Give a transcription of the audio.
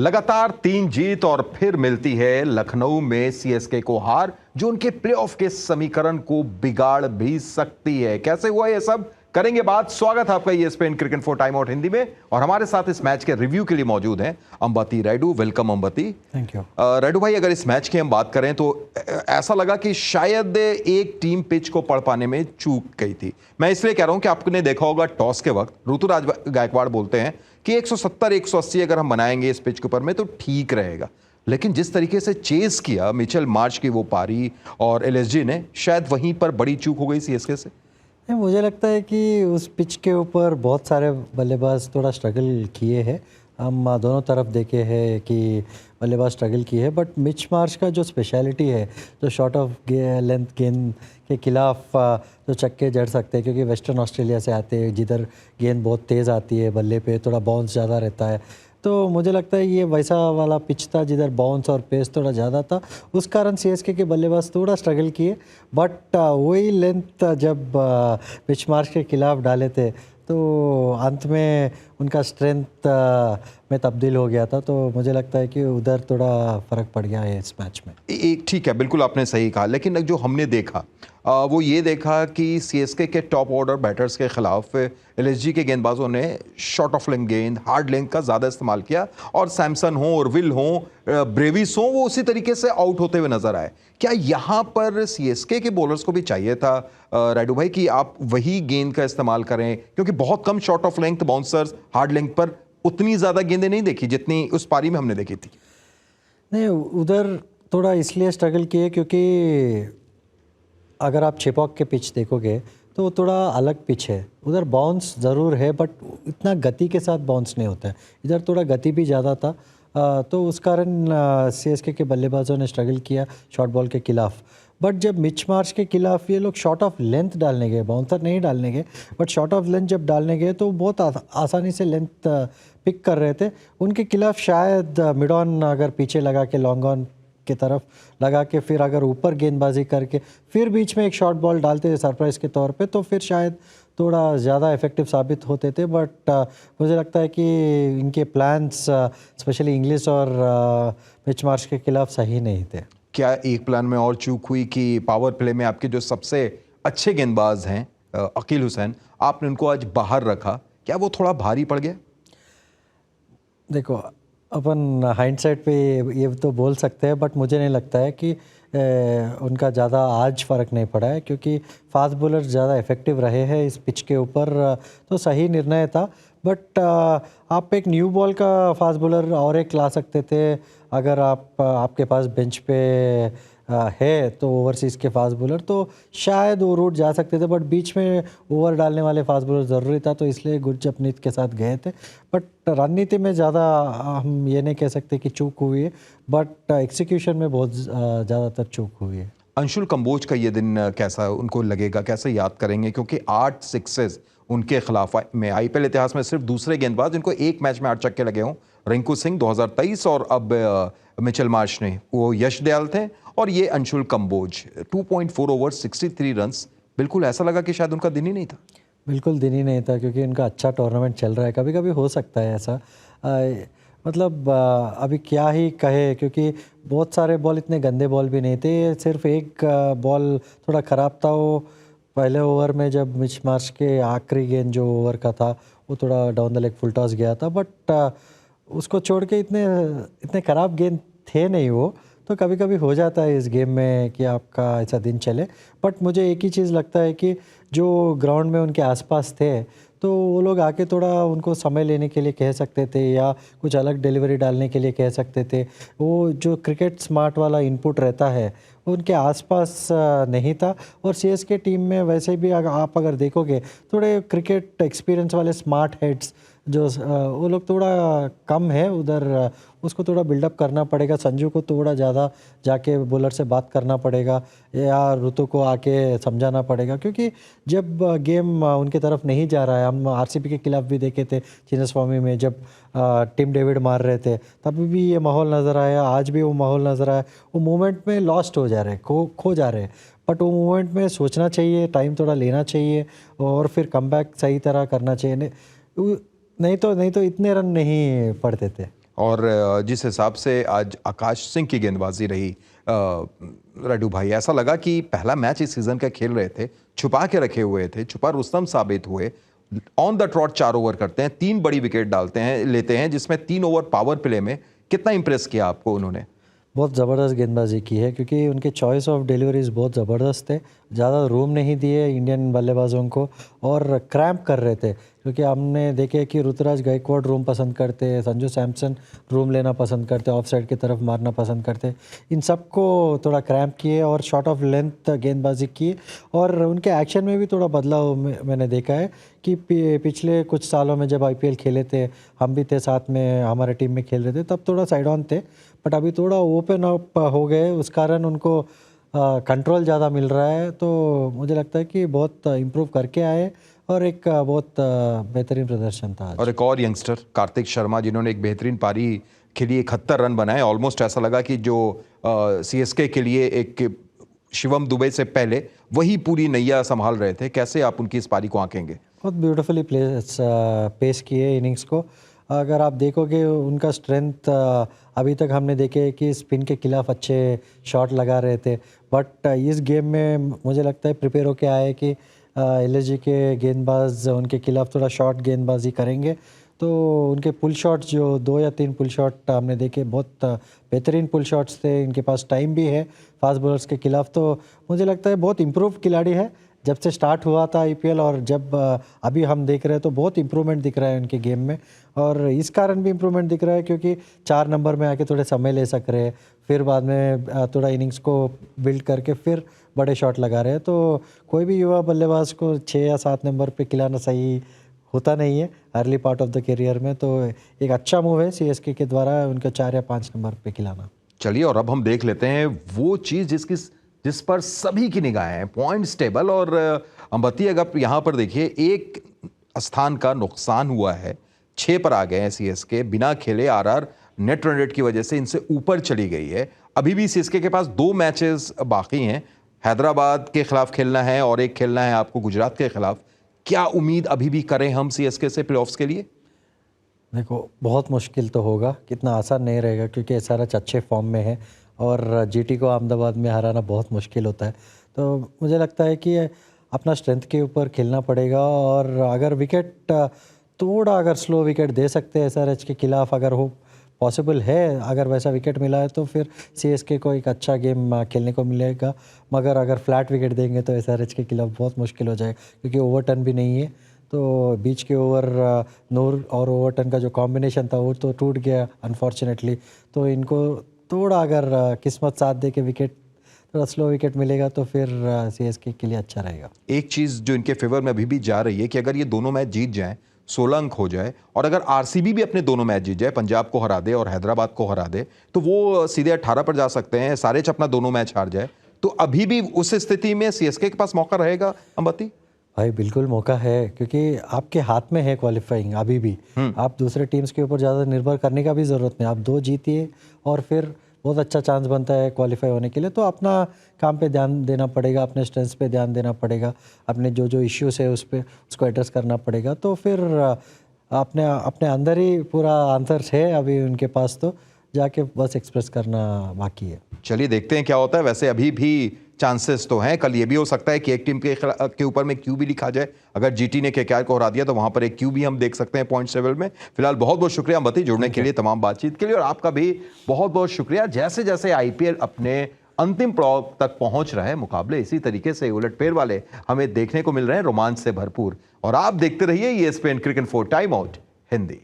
लगातार 3 जीत और फिर मिलती है लखनऊ में सीएसके को हार, जो उनके प्लेऑफ के समीकरण को बिगाड़ भी सकती है। कैसे हुआ ये सब, करेंगे बात। स्वागत है आपका ESPN cricket for time out Hindi में, और हमारे साथ इस मैच के रिव्यू के लिए मौजूद हैं Ambati Rayudu. Welcome Ambati. Thank you. Rayudu भाई, अगर इस मैच की हम बात करें तो ऐसा लगा कि शायद एक टीम पिच को पढ़ पाने में चूक गई थी। मैं इसलिए कह रहा हूं कि आपने देखा होगा टॉस के वक्त ऋतुराज गायकवाड़ बोलते हैं कि 170-180 अगर हम बनाएंगे इस पिच के ऊपर में तो ठीक रहेगा, लेकिन जिस तरीके से चेस किया मिचेल मार्श की वो पारी और LSG ने, शायद वहीं पर बड़ी चूक हो गई CSK से। मुझे लगता है कि उस पिच के ऊपर बहुत सारे बल्लेबाज थोड़ा स्ट्रगल किए हैं। हम दोनों तरफ देखे हैं कि बल्लेबाज स्ट्रगल किए हैं, बट मिच मार्श का जो स्पेशलिटी है, जो शॉर्ट ऑफ लेंथ गेंद के खिलाफ जो चक्के जड़ सकते हैं, क्योंकि वेस्टर्न ऑस्ट्रेलिया से आते हैं जिधर गेंद बहुत तेज़ आती है, बल्ले पे थोड़ा बाउंस ज़्यादा रहता है। तो मुझे लगता है ये वैसा वाला पिच था जिधर बाउंस और पेस थोड़ा ज़्यादा था, उस कारण CSK के बल्लेबाज थोड़ा स्ट्रगल किए। बट वही लेंथ जब मिच मार्श के खिलाफ डाले थे तो अंत में उनका स्ट्रेंथ में तब्दील हो गया था। तो मुझे लगता है कि उधर थोड़ा फ़र्क पड़ गया है इस मैच में। एक ठीक है, बिल्कुल आपने सही कहा, लेकिन जो हमने देखा वो ये देखा कि CSK के टॉप ऑर्डर बैटर्स के खिलाफ LSG के गेंदबाजों ने शॉर्ट ऑफ लेंथ गेंद, हार्ड लेंथ का ज़्यादा इस्तेमाल किया, और सैमसन हो, ऑर्विल हो, ब्रेविस हो, वो उसी तरीके से आउट होते हुए नजर आए। क्या यहाँ पर CSK के बॉलर्स को भी चाहिए था रायडू भाई कि आप वही गेंद का इस्तेमाल करें, क्योंकि बहुत कम short of length bouncers, hard length पर उतनी ज़्यादा गेंदें नहीं देखी जितनी उस पारी में हमने देखी थी। नहीं, उधर थोड़ा इसलिए स्ट्रगल किए क्योंकि अगर आप चेपॉक के पिच देखोगे तो थोड़ा अलग पिच है। उधर बाउंस ज़रूर है बट इतना गति के साथ बाउंस नहीं होता है, इधर थोड़ा गति भी ज़्यादा था। तो उस कारण CSK के बल्लेबाजों ने स्ट्रगल किया शॉर्ट बॉल के खिलाफ। बट जब मिच मार्श के खिलाफ ये लोग शॉर्ट ऑफ लेंथ डालने गए, बाउंसर नहीं डालने गए, बट शॉर्ट ऑफ लेंथ जब डालने गए तो बहुत आसानी से लेंथ पिक कर रहे थे। उनके खिलाफ शायद मिड ऑन अगर पीछे लगा के लॉन्ग ऑन की तरफ लगा के फिर अगर ऊपर गेंदबाजी करके फिर बीच में एक शॉर्ट बॉल डालते सरप्राइज़ के तौर पे, तो फिर शायद थोड़ा ज़्यादा इफ़ेक्टिव साबित होते थे। बट मुझे लगता है कि इनके प्लान्स स्पेशली इंग्लिश और मिच मार्श के खिलाफ सही नहीं थे। क्या एक प्लान में और चूक हुई कि पावर प्ले में आपके जो सबसे अच्छे गेंदबाज हैं अकील हुसैन, आपने उनको आज बाहर रखा, क्या वो थोड़ा भारी पड़ गया? देखो, अपन हाइंडसाइड पे ये तो बोल सकते हैं, बट मुझे नहीं लगता है कि उनका ज़्यादा आज फ़र्क नहीं पड़ा है, क्योंकि फास्ट बॉलर ज़्यादा इफ़ेक्टिव रहे हैं इस पिच के ऊपर। तो सही निर्णय था। बट आप एक न्यू बॉल का फास्ट बॉलर और एक ला सकते थे अगर आपके पास बेंच पे है तो ओवरसीज़ के फास्ट बॉलर, तो शायद वो रूट जा सकते थे। बट बीच में ओवर डालने वाले फास्ट बॉलर ज़रूरी था, तो इसलिए गुरजपनीत के साथ गए थे। बट रणनीति में ज़्यादा हम ये नहीं कह सकते कि चूक हुई है, बट एग्जीक्यूशन में बहुत ज़्यादातर चूक हुई है। अंशुल कंबोज का ये दिन कैसा उनको लगेगा, कैसे याद करेंगे, क्योंकि 8 सिक्सेस उनके खिलाफ में IPL इतिहास में सिर्फ दूसरे गेंदबाज जिनको एक मैच में 8 छक्के लगे हों, रिंकू सिंह 2023, और अब मिचेल मार्श ने, वो यश दयाल थे, और ये अंशुल कंबोज 2.4 ओवर 63 रन्स। बिल्कुल ऐसा लगा कि शायद उनका दिन ही नहीं था। बिल्कुल दिन ही नहीं था, क्योंकि इनका अच्छा टूर्नामेंट चल रहा है। कभी कभी हो सकता है ऐसा, मतलब अभी क्या ही कहे, क्योंकि बहुत सारे बॉल, इतने गंदे बॉल भी नहीं थे। सिर्फ एक बॉल थोड़ा ख़राब था, वो पहले ओवर में जब मिच मार्श के आखिरी गेंद जो ओवर का था वो थोड़ा down the leg full toss गया था। बट उसको छोड़ के इतने ख़राब गेंद थे नहीं वो। तो कभी कभी हो जाता है इस गेम में कि आपका ऐसा दिन चले। बट मुझे एक ही चीज़ लगता है कि जो ग्राउंड में उनके आसपास थे, तो वो लोग आके थोड़ा उनको समय लेने के लिए कह सकते थे, या कुछ अलग डिलीवरी डालने के लिए कह सकते थे। वो जो क्रिकेट स्मार्ट वाला इनपुट रहता है वो उनके आसपास नहीं था। और CSK टीम में वैसे भी आप अगर देखोगे, थोड़े क्रिकेट एक्सपीरियंस वाले स्मार्ट हेड्स जो वो लोग थोड़ा कम है उधर। उसको थोड़ा बिल्डअप करना पड़ेगा। संजू को थोड़ा ज़्यादा जाके बॉलर से बात करना पड़ेगा, या ऋतु को आके समझाना पड़ेगा, क्योंकि जब गेम उनके तरफ नहीं जा रहा है। हम RCB के खिलाफ भी देखे थे चिन्नास्वामी में, जब टिम डेविड मार रहे थे तब भी ये माहौल नज़र आया, आज भी वो माहौल नज़र आया। वो मोमेंट में लॉस्ट हो जा रहे, खो जा रहे। बट वो मोमेंट में सोचना चाहिए, टाइम थोड़ा लेना चाहिए, और फिर कमबैक सही तरह करना चाहिए। नहीं तो इतने रन नहीं पड़ते थे। और जिस हिसाब से आज आकाश सिंह की गेंदबाजी रही राडू भाई, ऐसा लगा कि पहला मैच इस सीजन का खेल रहे थे, छुपा के रखे हुए थे, छुपा रुस्तम साबित हुए, ऑन द ट्रॉट 4 ओवर करते हैं, 3 बड़ी विकेट लेते हैं, जिसमें 3 ओवर पावर प्ले में। कितना इंप्रेस किया आपको उन्होंने? बहुत ज़बरदस्त गेंदबाजी की है क्योंकि उनके चॉइस ऑफ डिलीवरीज बहुत ज़बरदस्त थे। ज़्यादा रूम नहीं दिए इंडियन बल्लेबाजों को और क्रैम्प कर रहे थे, क्योंकि हमने देखे कि ऋतुराज गायकवाड़ रूम पसंद करते, संजू सैमसन रूम लेना पसंद करते, ऑफ साइड की तरफ मारना पसंद करते। इन सबको थोड़ा क्रैम्प किए और शॉर्ट ऑफ लेंथ गेंदबाजी की और उनके एक्शन में भी थोड़ा बदलाव मैंने देखा है कि पिछले कुछ सालों में जब IPL खेले थे, हम भी थे साथ में, हमारे टीम में खेल रहे थे, तब थोड़ा साइड ऑन थे, बट अभी थोड़ा ओपन अप हो गए, उस कारण उनको कंट्रोल ज़्यादा मिल रहा है। तो मुझे लगता है कि बहुत इम्प्रूव करके आए और एक बहुत बेहतरीन प्रदर्शन था आज। और एक और यंगस्टर कार्तिक शर्मा, जिन्होंने एक बेहतरीन पारी खेली, 71 रन बनाए। ऑलमोस्ट ऐसा लगा कि जो CSK के लिए एक शिवम दुबे से पहले वही पूरी नैया संभाल रहे थे। कैसे आप उनकी इस पारी को आंकेंगे? बहुत ब्यूटीफुली पेश किए इनिंग्स को। अगर आप देखोगे उनका स्ट्रेंथ, अभी तक हमने देखे कि स्पिन के खिलाफ अच्छे शॉट लगा रहे थे, बट इस गेम में मुझे लगता है प्रिपेयर होके आए कि LSG के गेंदबाज उनके खिलाफ थोड़ा शॉट गेंदबाजी करेंगे। तो उनके पुल शॉट्स जो 2 या 3 पुल शॉट हमने देखे, बहुत बेहतरीन पुल शॉट्स थे। इनके पास टाइम भी है फास्ट बॉलर्स के खिलाफ, तो मुझे लगता है बहुत इम्प्रूव खिलाड़ी है जब से स्टार्ट हुआ था IPL, और जब अभी हम देख रहे हैं तो बहुत इम्प्रूवमेंट दिख रहा है उनके गेम में। और इस कारण भी इम्प्रूवमेंट दिख रहा है क्योंकि 4 नंबर में आके थोड़े समय ले सक रहे हैं, फिर बाद में थोड़ा इनिंग्स को बिल्ड करके फिर बड़े शॉट लगा रहे हैं। तो कोई भी युवा बल्लेबाज को 6 या 7 नंबर पे खिलाना सही होता नहीं है early part of the career में, तो एक अच्छा मूव है CSK के द्वारा उनके 4 या 5 नंबर पे खिलाना। चलिए, और अब हम देख लेते हैं वो चीज़ जिस पर सभी की निगाहें हैं, पॉइंट्स टेबल। और अंबती, अगर यहाँ पर देखिए, एक स्थान का नुकसान हुआ है, 6 पर आ गए हैं CSK बिना खेले। RR नेट रन रेट की वजह से इनसे ऊपर चली गई है। अभी भी CSK के पास 2 मैचेस बाकी हैं, हैदराबाद के खिलाफ खेलना है और एक खेलना है आपको गुजरात के खिलाफ। क्या उम्मीद अभी भी करें हम CSK से प्लेऑफ्स के लिए? देखो, बहुत मुश्किल तो होगा, कितना आसान नहीं रहेगा क्योंकि SRH अच्छे फॉर्म में है और GT को अहमदाबाद में हराना बहुत मुश्किल होता है। तो मुझे लगता है कि अपना स्ट्रेंथ के ऊपर खेलना पड़ेगा और अगर विकेट थोड़ा अगर स्लो विकेट दे सकते हैं SRH के खिलाफ, अगर हो पॉसिबल है, अगर वैसा विकेट मिला है तो फिर CSK को एक अच्छा गेम खेलने को मिलेगा। मगर अगर फ्लैट विकेट देंगे तो SRH के खिलाफ बहुत मुश्किल हो जाएगा क्योंकि ओवरटर्न भी नहीं है। तो बीच के ओवर नूर और ओवरटर्न का जो कॉम्बिनेशन था वो तो टूट गया अनफॉर्चुनेटली। तो इनको थोड़ा अगर किस्मत साथ दे के विकेट, थोड़ा स्लो विकेट मिलेगा तो फिर CSK के लिए अच्छा रहेगा। एक चीज़ जो इनके फेवर में अभी भी जा रही है कि अगर ये दोनों मैच जीत जाएं, 16 अंक हो जाए, और अगर RCB भी अपने दोनों मैच जीत जाए, पंजाब को हरा दे और हैदराबाद को हरा दे, तो वो सीधे 18 पर जा सकते हैं। SRH अपना दोनों मैच हार जाए तो अभी भी उस स्थिति में CSK के पास मौका रहेगा। अंबती भाई, बिल्कुल मौका है क्योंकि आपके हाथ में है क्वालिफाइंग अभी भी। आप दूसरे टीम्स के ऊपर ज़्यादा निर्भर करने का भी ज़रूरत नहीं, आप 2 जीतिए और फिर बहुत अच्छा चांस बनता है क्वालिफाई होने के लिए। तो अपना काम पे ध्यान देना पड़ेगा, अपने स्ट्रेंथ्स पे ध्यान देना पड़ेगा, अपने जो इश्यूज है उसको एड्रेस करना पड़ेगा। तो फिर अपने अंदर ही पूरा आंसर है अभी उनके पास, तो जाके बस एक्सप्रेस करना बाकी है। चलिए देखते हैं क्या होता है। वैसे अभी भी चांसेस तो हैं, कल ये भी हो सकता है कि एक टीम के ऊपर में क्यू भी लिखा जाए। अगर GT ने KKR को हरा दिया तो वहां पर एक क्यू भी हम देख सकते हैं पॉइंट्स टेबल में। फिलहाल बहुत बहुत शुक्रिया अंबती जुड़ने के लिए, तमाम बातचीत के लिए, और आपका भी बहुत बहुत शुक्रिया। जैसे जैसे IPL अपने अंतिम पड़ाव तक पहुंच रहे हैं, मुकाबले इसी तरीके से उलटफेर वाले हमें देखने को मिल रहे हैं, रोमांच से भरपूर। और आप देखते रहिए ESPN cricket 4 time out Hindi.